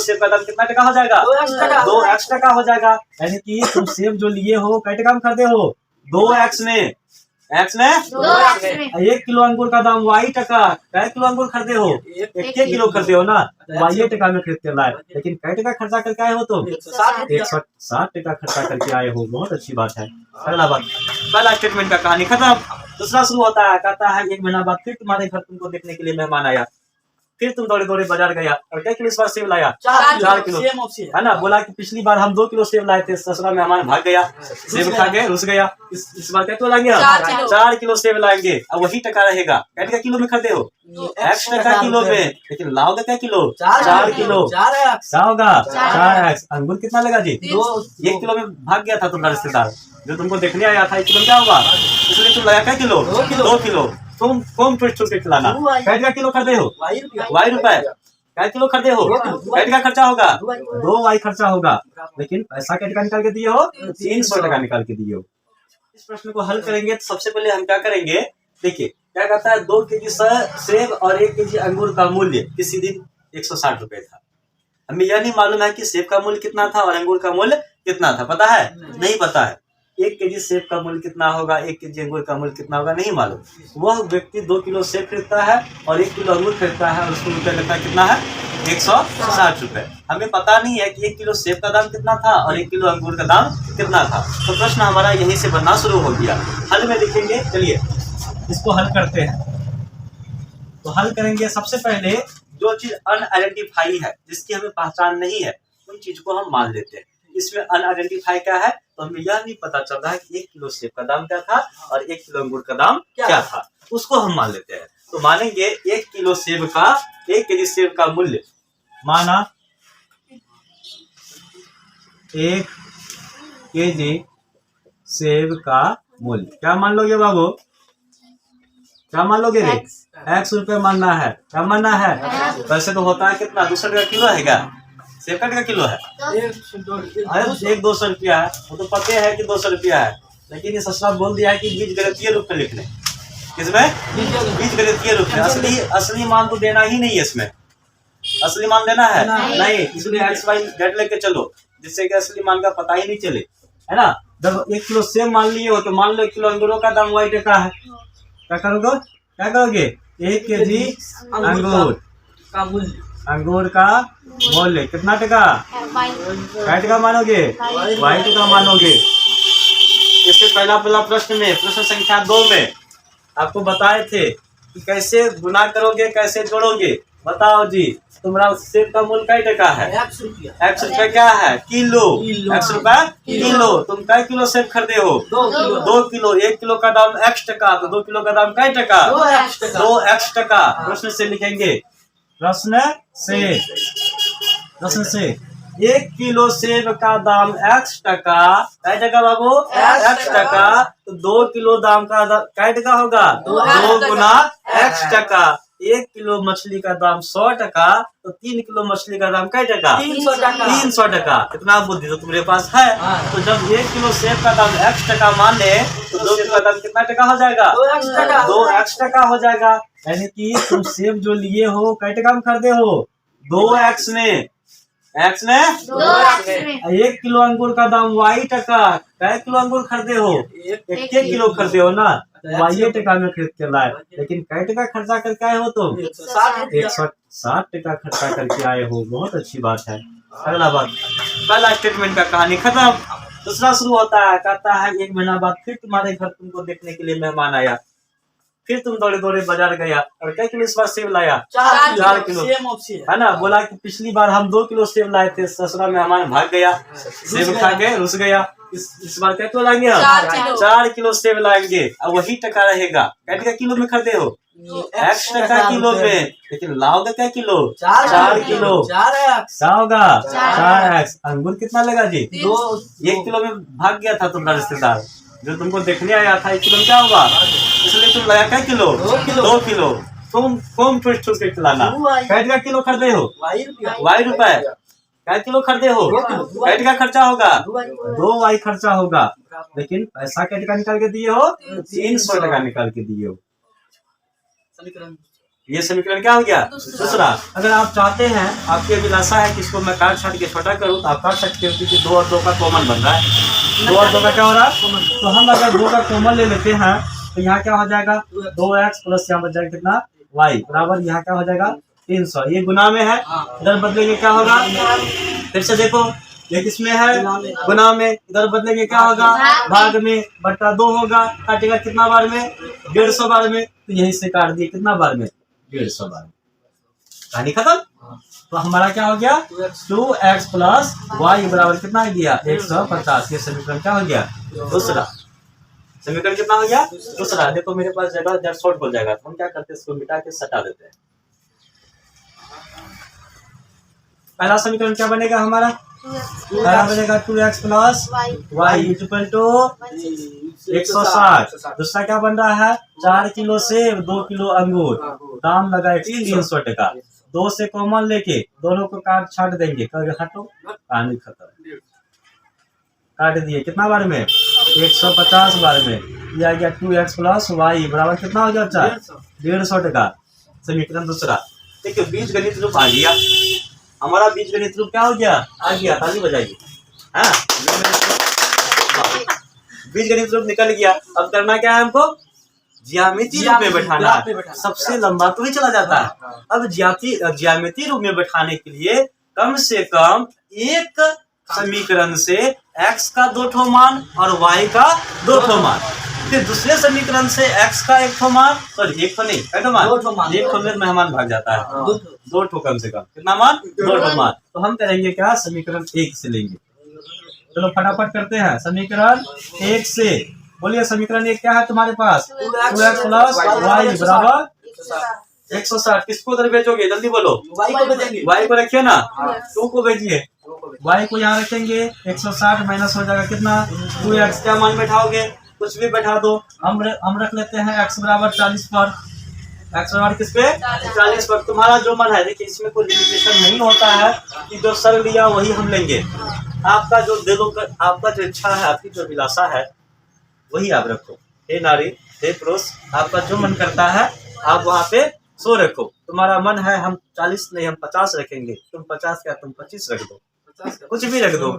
सेब का दाम कितना टका हो जाएगा? 2x टका हो जाएगा। यानी कि तुम सेब जो लिए हो कै टका में खरीदे हो? 2x में। x में 1 किलो अंगूर का दाम y टका। कै किलो अंगूर खरीदे हो? 1 किलो खरीदे हो ना, y टका में खरीद के लाए। लेकिन कै टका खर्चा करके आए हो तुम? 160 टका खर्चा करके आए हो। बहुत अच्छी बात है। अगला बात, पहला स्टेटमेंट का कहानी खत्म। दूसरा शुरू होता है, कहता है 1 महीना बाद फिर तुम्हारे घर तुमको देखने के लिए मेहमान आया। फिर तुम दौड़े दौड़े बाजार गया और क्या किलो इस बार सेब लाया? 4 किलो, है ना। बोला कि पिछली बार हम 2 किलो सेब लाए थे, ससुरा मेहमान भाग गया, सेब खा के रुस गया। इस बार क्या किलो लाएंगे? 4 किलो सेब लाएंगे। अब वही टका रहेगा। क्या टका किलो में खरीदे हो? x टका किलो में। लेकिन लाओगे क्या किलो? 4 किलो। क्या होगा? 4x। अंगूर कितना लगा जी? 1 किलो में भाग गया था तुम्हारा रिश्तेदार जो तुमको देखने आया था। 1 किलो क्या होगा? इसलिए तुम लाया क्या किलो? 2 किलो। तुम कौन फिर छुट के खिलाना? कै किलो खरीदे हो? y रुपए। कै किलो खरीदे हो? कै टका खर्चा होगा? 2y खर्चा होगा। लेकिन पैसा कै टका निकाल के दिए हो? 300 टका निकाल के दिए हो। इस प्रश्न को हल करेंगे तो सबसे पहले हम क्या करेंगे, देखिए क्या कहता है, 2 केजी सेब और 1 केजी अंगूर का मूल्य किसी दिन 160 रुपए था। हमें यह नहीं मालूम है कि सेब का मूल्य कितना था और अंगूर का मूल्य कितना था। पता है? नहीं पता है। 1 केजी सेब का मूल्य कितना होगा, 1 केजी अंगूर का मूल्य कितना होगा, नहीं मालूम। वह व्यक्ति 2 किलो सेब खरीदता है और 1 किलो अंगूर खरीदता है और उसको रुपया लगता है कितना है? 160 रुपए। हमें पता नहीं है कि 1 किलो सेब का दाम कितना था और 1 किलो अंगूर का दाम कितना था। तो प्रश्न हमारा यहीं से बनना शुरू हो गया। हल में लिखेंगे, चलिए इसको हल करते हैं। तो हल करेंगे, सबसे पहले जो चीज अनआइडेंटिफाई है, जिसकी हमें पहचान नहीं है, उन चीज को हम मान लेते हैं। इसमें अनआइडेंटिफाई क्या है, तो हमें यह नहीं पता चल रहा है कि 1 किलो सेब का दाम क्या था और 1 किलो अंगूर का दाम क्या था, उसको हम मान लेते हैं। तो मानेंगे 1 किलो सेब का, 1 केजी सेब का मूल्य माना 1 केजी सेब का मूल्य। क्या मान लोगे बाबू? क्या मान लोगे रे? x रुपए मानना है। क्या मानना है? वैसे तो होता है कितना? 200 रुपया किलो है क्या? सेब का टका किलो है? 1-200 रुपया है। वो तो पते है कि 200 रुपया है, लेकिन ये ससुराल बोल दिया है कि बीज गणितीय रूप में लिख लें। किसमें? बीज गणितीय रूप में। असली मान तो देना ही नहीं है इसमें। असली मान देना है नहीं, इसलिए एक्स वाई जेड लेके चलो, जिससे कि असली मान का पता ही नहीं चले, है ना। जब 1 किलो सेब मान लिए हो तो मान लो 1 किलो अंगूरों का दाम y टका है। क्या करोगे? क्या करोगे? 1 केजी अंगूर का मूल्य, अंगूर का मूल्य कितना टका? कै टका मानोगे? y टका मानोगे। इससे पहला प्रश्न में, प्रश्न संख्या 2 में आपको बताए थे कि कैसे गुना करोगे, कैसे जोड़ोगे। बताओ जी, तुम्हारा सेब का मूल्य कै टका है? x रुपया क्या है? किलो। x रुपया किलो। तुम कै किलो सेब खरीदे हो? 2 किलो। 1 किलो का दाम x टका, तो 2 किलो का दाम कै टका? 2x टका। प्रश्न से लिखेंगे, प्रश्न से 1 किलो सेब का दाम x टका। कै टका बाबू? x टका। तो 2 किलो दाम का कै टका होगा? 2 गुना x टका। 1 किलो मछली का दाम 100 टका, तो 3 किलो मछली का दाम कै टका? 300 टका। इतना बुद्धि तो तुम्हारे पास है। तो जब 1 किलो सेब का दाम x टका माने तो 2 किलो का दाम कितना टका हो जाएगा? 2x टका हो जाएगा। यानी कि तुम सेब जो लिए हो कै टका में खरीदे हो? 2x में। x में 1 किलो अंगूर का दाम y टका। कै किलो अंगूर खरीदे हो? 1 किलो खरीदे हो ना, y टका में खरीद के लाए। लेकिन कै टका खर्चा करके आए हो तुम? 160 टका खर्चा करके आए हो। बहुत अच्छी बात है। अगला बात, पहला स्टेटमेंट का कहानी खत्म। दूसरा शुरू होता है, कहता है 1 महीना बाद फिर तुम्हारे घर तुमको देखने के लिए मेहमान आया। फिर तुम दौड़े दौड़े बाजार गया और क्या किलो इस बार सेब लाया? 4 किलो, है ना। बोला कि पिछली बार हम 2 किलो सेब लाए थे, ससुरा मेहमान भाग गया, सेब खा के रुस गया। इस बार क्या किलो लाएंगे हम? 4 किलो सेब लाएंगे। अब वही टका रहेगा। क्या टका किलो में खरीदे हो? x टका किलो में। लेकिन लाओगे क्या किलो? 4 किलो। क्या होगा? 4x। अंगूर कितना लगा जी? 1 किलो में भाग गया था तुम्हारा रिश्तेदार जो तुमको देखने आया था। 1 किलो में क्या होगा? इसलिए तुम लाया क्या किलो? 2 किलो। तुम कौन फिर छुट के खिलाना? कै टका किलो खरीदे हो? y रुपए। कै किलो खरीदे हो? कै टका खर्चा होगा? 2y खर्चा होगा। लेकिन पैसा कै टका निकाल के दिए हो? 300 टका निकाल के दिए हो। ये समीकरण क्या हो गया दूसरा। अगर आप चाहते हैं, आपकी अभिलाषा है कि इसको मैं काट छाट के छोटा करूं, तो आप काट सकते हो, क्योंकि 2 और 2 का कॉमन बन रहा है। 2 और 2 का क्या हो रहा है, तो हम अगर 2 का कॉमन ले लेते हैं तो यहाँ क्या हो जाएगा 2x प्लस यहाँ बच जाएगा कितना y बराबर यहाँ क्या हो जाएगा 300। ये गुना में है, इधर बदलेंगे क्या होगा, फिर से देखो ये किसमें है गुना में, इधर बदलेंगे क्या होगा भाग में, बट्टा 2 होगा, काटेगा कितना बार में 150 बार में, तो यहीं से काट दिए कितना बार में 150 बार में, कहानी खत्म। तो हमारा क्या हो गया 2x प्लस वाई बराबर कितना गया 150। ये समीकरण क्या हो गया दूसरा। समीकरण कितना हो गया दूसरा। देखो मेरे पास जगह जब शॉर्ट हो जाएगा तो हम क्या करते हैं, इसको मिटा के सटा देते हैं। पहला समीकरण क्या बनेगा हमारा, पहला बनेगा 2x plus Y equal to 160। दूसरा क्या बन रहा है 4 किलो सेब 2 किलो अंगूर, दाम लगा 300 टका। 2 से कॉमन लेके दोनों को काट छाट देंगे, कर हटो कहानी खत्म। काट दिए कितना बार में 150 बार में, ये आ गया 2x प्लस वाई बराबर कितना हो गया 150 टका। समीकरण दूसरा। देखिए बीज गणित रूप आ गया हमारा, बीज गणित रूप क्या हो गया आ गया, ताली बजाइए। हाँ बीज गणित रूप निकल गया। अब करना क्या है हमको, ज्यामिति रूप में बैठाना है। सबसे लंबा तो ही चला जाता है। अब ज्यामिति रूप में बैठाने के लिए कम से कम एक समीकरण से x का 2 ठो मान और y का 2 ठो मान, फिर दूसरे समीकरण से x का 1 ठो मान, सॉरी 1 ठो नहीं 2 ठो मान, 1 ठो में मेहमान भाग जाता है, 2 ठो कम से कम कितना मान 2 ठो मान। तो हम करेंगे क्या समीकरण 1 से लेंगे। चलो फटाफट करते हैं समीकरण 1 से। बोलिए समीकरण 1 क्या है तुम्हारे पास 2x प्लस वाई बराबर 160। किसको उधर भेजोगे जल्दी बोलो, y को रखिए ना, 2 को भेजिए, y को यहाँ रखेंगे 160 माइनस हो जाएगा कितना 2x। क्या मान बैठाओगे, कुछ भी बैठा दो। हम रख लेते हैं x बराबर 40 पर, x बराबर किस पे 40 पर। तुम्हारा जो मन है, देखिए इसमें कोई लिमिटेशन नहीं होता है कि जो सर लिया वही हम लेंगे। आपका जो दिलों का, आपका जो इच्छा है, आपकी जो अभिलाषा है वही आप रखो। हे नारी हे पुरुष, आपका जो मन करता है आप वहाँ पे सो रखो। तुम्हारा मन है हम 40 नहीं हम 50 रखेंगे, तुम 50 क्या तुम 25 रख दो, कुछ भी रख दो,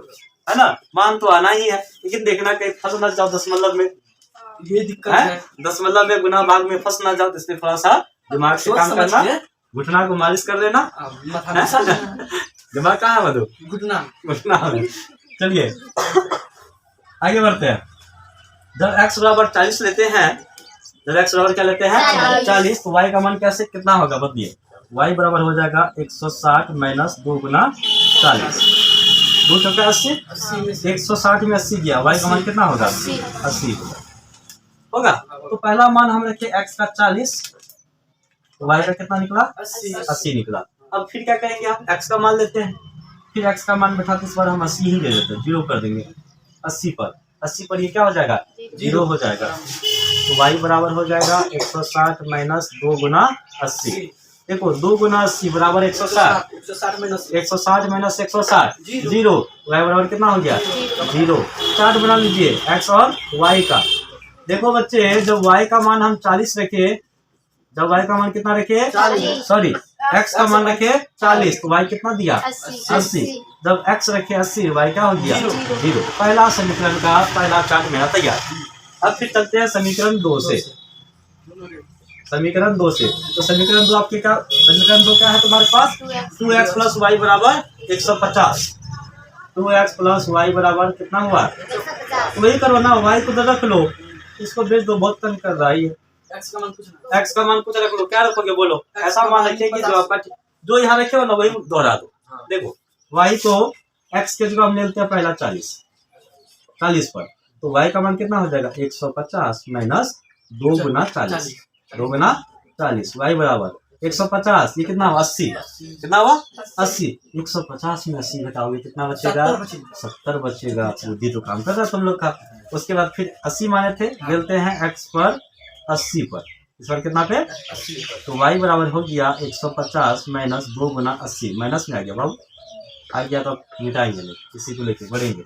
है ना। मान तो आना ही है, लेकिन देखना कहीं फंस ना जाओ दशमलव में, ये दिक्कत है। दशमलव में गुना भाग में फंस ना जाओ, तो इसलिए थोड़ा सा दिमाग से काम करना, घुटना को मालिश कर लेना। दिमाग कहाँ है मधु, घुटना। चलिए आगे बढ़ते हैं। जब x बराबर 40 लेते हैं, जब x बराबर क्या लेते हैं 40, तो y का मान कैसे कितना होगा बताइए। y बराबर हो जाएगा 160 माइनस 2 गुना 40, 2 चौका 80, 160 में 80 गया, y का मान कितना होगा 80 होगा। तो पहला मान हम रखे x का 40, तो y का कितना निकला 80 निकला। अब फिर क्या करेंगे, हम x का मान लेते हैं, फिर x का मान बैठाते इस बार हम 80 ही ले लेते हैं, 0 कर देंगे 80 पर। 80 पर ये क्या हो जाएगा 0 हो जाएगा। तो y बराबर हो जाएगा 160 माइनस 2 गुना 80। देखो 2 गुना 80 बराबर 160, 160 माइनस 160 0, y बराबर कितना हो गया 0। चार्ट बना लीजिए x और y का। देखो बच्चे जब y का मान हम 40 रखे, जब y का मान कितना रखे सॉरी x का मान रखे 40, तो y कितना दिया 80। जब x रखे 80, y क्या हो गया 0। पहला समीकरण का पहला चार्ट मेरा तैयार। अब फिर चलते हैं समीकरण 2 से। समीकरण 2 से, तो समीकरण 2 आपके क्या, समीकरण 2 क्या है तुम्हारे पास 2x प्लस वाई बराबर 150। 2x प्लस वाई बराबर कितना हुआ, तो वही करो ना, y को रख लो, इसको भेज दो, बहुत तंग कर रहा है ये। x का मान कुछ रख लो, क्या रखोगे बोलो, ऐसा मान रखिए कि जो आपका जो यहाँ रखे हो ना वही दोहरा दो। देखो y को x के जगह हम ले लेते हैं पहला 40 पर, तो y का मान कितना हो जाएगा 150 माइनस 2 गुना 40, 2 गुना 40, y बराबर 150, ये कितना हुआ 80, कितना हुआ 80। 150 में 80 घटाओगे कितना बचेगा 70 बचेगा। बुद्धि तो काम कर रहा है तुम लोग का। उसके बाद फिर 80 माने थे, मिलते हैं x पर 80 पर, इस बार कितना पे 80, तो y बराबर हो गया 150 माइनस 2 गुना 80, माइनस में आ गया बाबू, आ गया तो मिटाएंगे नहीं, इसी को लेके बढ़ेंगे।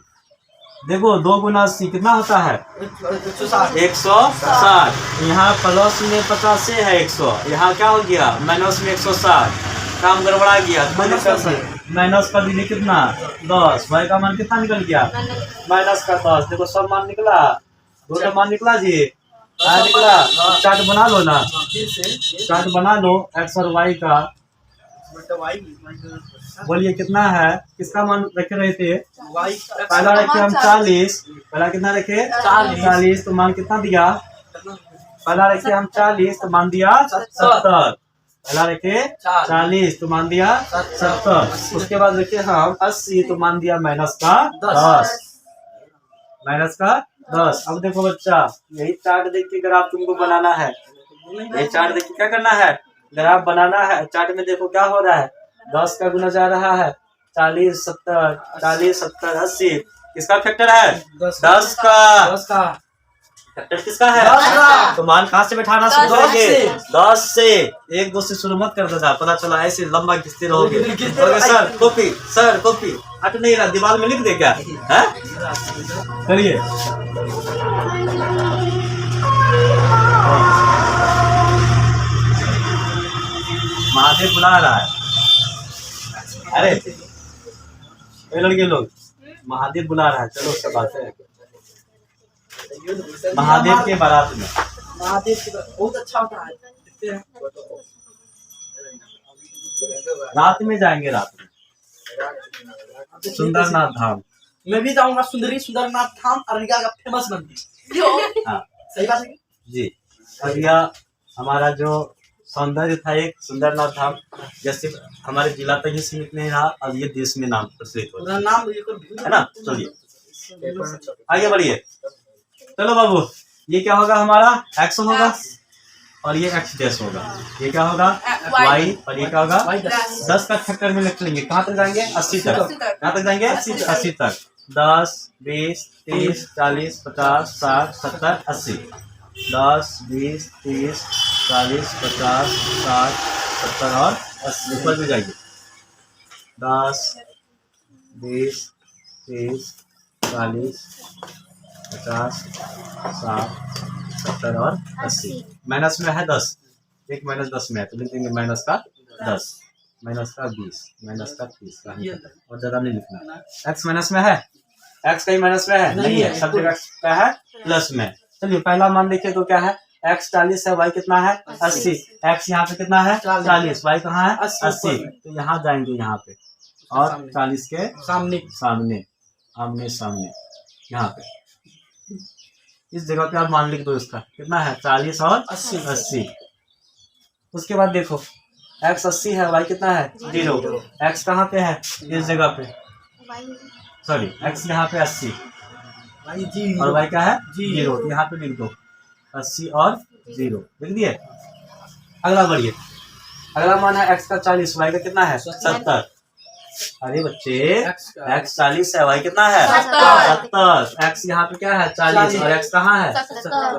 देखो 2 गुना 80 कितना होता है 160। 160। यहाँ प्लस में 50 से है 100, यहाँ क्या हो गया माइनस में 160, काम गड़बड़ा गया। माइनस का दिए कितना 10, भाई का मान कितना निकल गया माइनस का 10। देखो सब मान निकला, 2 मान निकला जी, निकला। चार्ट बना लो ना, चार्ट बना लो एक्स और वाई का। बोलिए कितना है, किसका मान रखे रहे थे, पहला रखे हम 40, पहला कितना रखे 40, तो मान कितना दिया, पहला रखे हम 40 तो मान दिया 70, पहला रखे 40 तो मान दिया 70। उसके बाद रखे हम 80 तो मान दिया माइनस का 10, माइनस का 10। अब देखो बच्चा, यही चार्ट देख के ग्राफ तुमको बनाना है, यही चार्ट देख के क्या करना है, ग्राफ बनाना है। चार्ट में देखो क्या हो रहा है, 10 का गुना जा रहा है 40 70, 40 70 80, किसका फैक्टर है 10 का। फैक्टर किसका है 10 का। तो मान कहाँ से बैठाना शुरू करेंगे 10 से, 1 2 से शुरू मत कर देना, पता चला ऐसे लंबा खींचते रहोगे। सर कॉपी, सर कॉपी हट नहीं रहा, दीवार में लिख दे क्या है, करिए। महादेव बुला रहा है, अरे ये लड़के लोग महादेव बुला रहा है, चलो उससे बात है। महादेव के बारात में, महादेव की बहुत अच्छा होता है, रात में जाएंगे, रात में सुंदरनाथ धाम। मैं भी जाऊंगा, सुंदरनाथ धाम अररिया का फेमस मंदिर। हाँ सही बात है जी। और यह हमारा जो सौंदर्य था एक सुंदरनाथ धाम, जैसे हमारे जिला तक ही सीमित नहीं रहा, अब ये देश में नाम प्रचलित हो रहा नाम है ना। चलिए आगे बढ़िए, चलो बाबू, ये क्या होगा हमारा x होगा और ये x डैश होगा, ये क्या होगा y और ये क्या होगा 10 का फैक्टर में लिख लेंगे। कहाँ तक जाएंगे 80 तक, कहाँ तक जाएंगे 80 तक, 10 20 30 40 50 60 70 80, 10 20 30 40 50 60 70 और 80 ऊपर भी जाइए, 10 20 30 40 50 60 70 और 80। माइनस में है 10, एक माइनस 10 में है तो लिख देंगे माइनस का 10, माइनस का 20, माइनस का 30, और ज्यादा नहीं लिखना। एक्स माइनस में है, एक्स कहीं माइनस में है नहीं है, सब जगह क्या है प्लस में। चलिए पहला मान देखिए तो क्या है, एक्स 40 है, वाई कितना है 80, एक्स यहाँ पे कितना है 40, वाई कहाँ है 80, तो यहाँ जाएंगे यहाँ पे और 40 के सामने सामने आमने सामने यहाँ पे इस जगह पे आप मान लिख दो, इसका कितना है 40 और 80। उसके बाद देखो x 80 है, y कितना है 0, x कहाँ पे है इस जगह पे, सॉरी x यहाँ पे 80 और y क्या है 0, यहाँ पे लिख दो 80 और 0 लिख दिए। अगला बढ़िए, अगला मान है x का 40, y का कितना है 70। अरे बच्चे x 40 है, y कितना है 70, x यहाँ पे क्या है 40 और x कहाँ है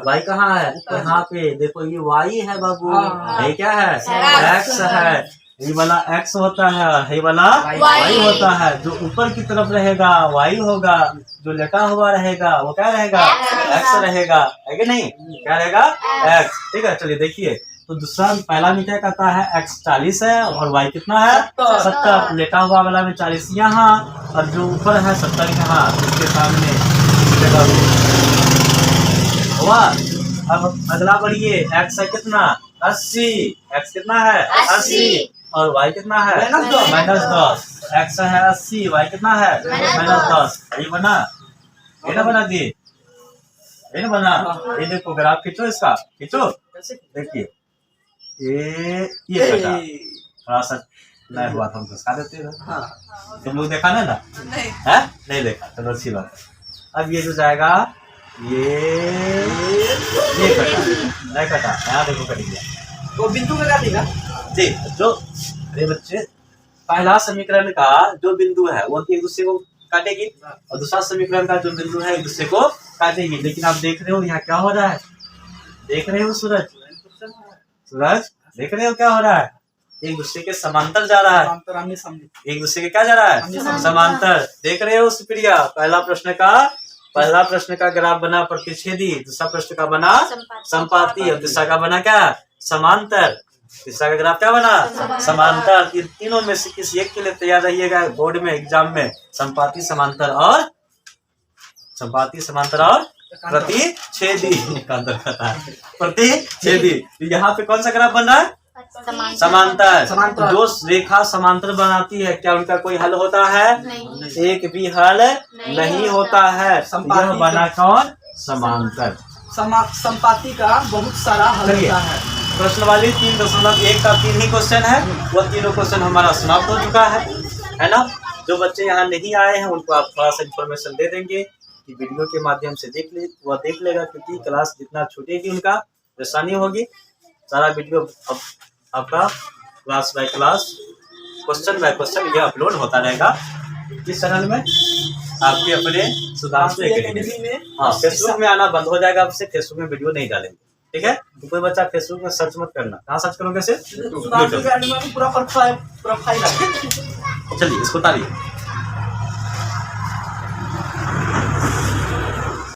y कहाँ है, तो यहाँ पे देखो ये y है बाबू, ये क्या है x है, ये वाला x होता है, ये वाला y होता है। जो ऊपर की तरफ रहेगा y होगा, जो लेटा हुआ रहेगा वो क्या रहेगा x रहेगा, है कि नहीं, क्या रहेगा x। ठीक है चलिए देखिए, तो दूसरा पहला में क्या कहता है x 40 है और y कितना है 70, लेटा हुआ वाला में 40 यहाँ और जो ऊपर है 70 यहाँ, इसके सामने हुआ। अब अगला बढ़िए, x है कितना 80, x कितना है 80 और y कितना है -10, x है 80, y कितना है -10, ये बना, ये ना बना दिए, ये ना बना। ये देखो ग्राफ खींचो, इसका खींचो, देखिए ये कटा थोड़ा सा नहीं हुआ था, हम घुसा देते हैं। तुम लोग देखा ना नहीं देखा, चलो अच्छी बात है। अब ये जो जाएगा ये कटा नहीं कटा, यहाँ देखो कट गया, वो बिंदु का देगा जी। जो अरे बच्चे पहला समीकरण का जो बिंदु है वो एक दूसरे को काटेगी और दूसरा समीकरण का जो बिंदु है एक दूसरे को काटेगी। लेकिन आप देख रहे हो यहाँ क्या हो रहा है, देख रहे हो सूरज देख रहे हो क्या हो रहा है, एक दूसरे के समांतर जा रहा है, एक दूसरे के क्या जा रहा है समांतर। देख रहे हो सुप्रिया, पहला प्रश्न का पहला प्रश्न का ग्राफ बना प्रतिच्छेदी, दूसरा प्रश्न का बना संपाती और तीसरा का बना क्या समांतर। तीसरा का ग्राफ क्या बना समांतर। इन तीनों में से किसी एक के लिए तैयार रहिएगा बोर्ड में एग्जाम में, संपाती समांतर और प्रतिच्छेदी। प्रतिच्छेदी। यहाँ पे कौन सा ग्राफ बन रहा है समांतर। जो रेखा समांतर बनाती है क्या उनका कोई हल होता है एक भी हल नहीं होता है। यह बना कौन समांतर। संपाती का बहुत सारा हल होता है। प्रश्न वाली 3.1 का 3 ही क्वेश्चन है, वह तीनों क्वेश्चन हमारा समाप्त हो चुका है ना। जो बच्चे यहाँ नहीं आए हैं उनको आप थोड़ा सा इन्फॉर्मेशन दे देंगे कि वीडियो के माध्यम से वह देख लेगा, क्योंकि क्लास जितना छूटेगी उनका परेशानी होगी। सारा वीडियो अब आपका class by class question by question ये अपलोड होता रहेगा इस चैनल में आपके अपने सुधांशु एकेडमी में। हाँ, फेसबुक में आना बंद हो जाएगा, आपसे फेसबुक में वीडियो नहीं डालेंगे, ठीक है। तो कोई बच्चा फेसबुक में सर्च मत करना। कहाँ सर्च करोगे? पूरा प्रोफाइल। चलिए इसको उतारिए।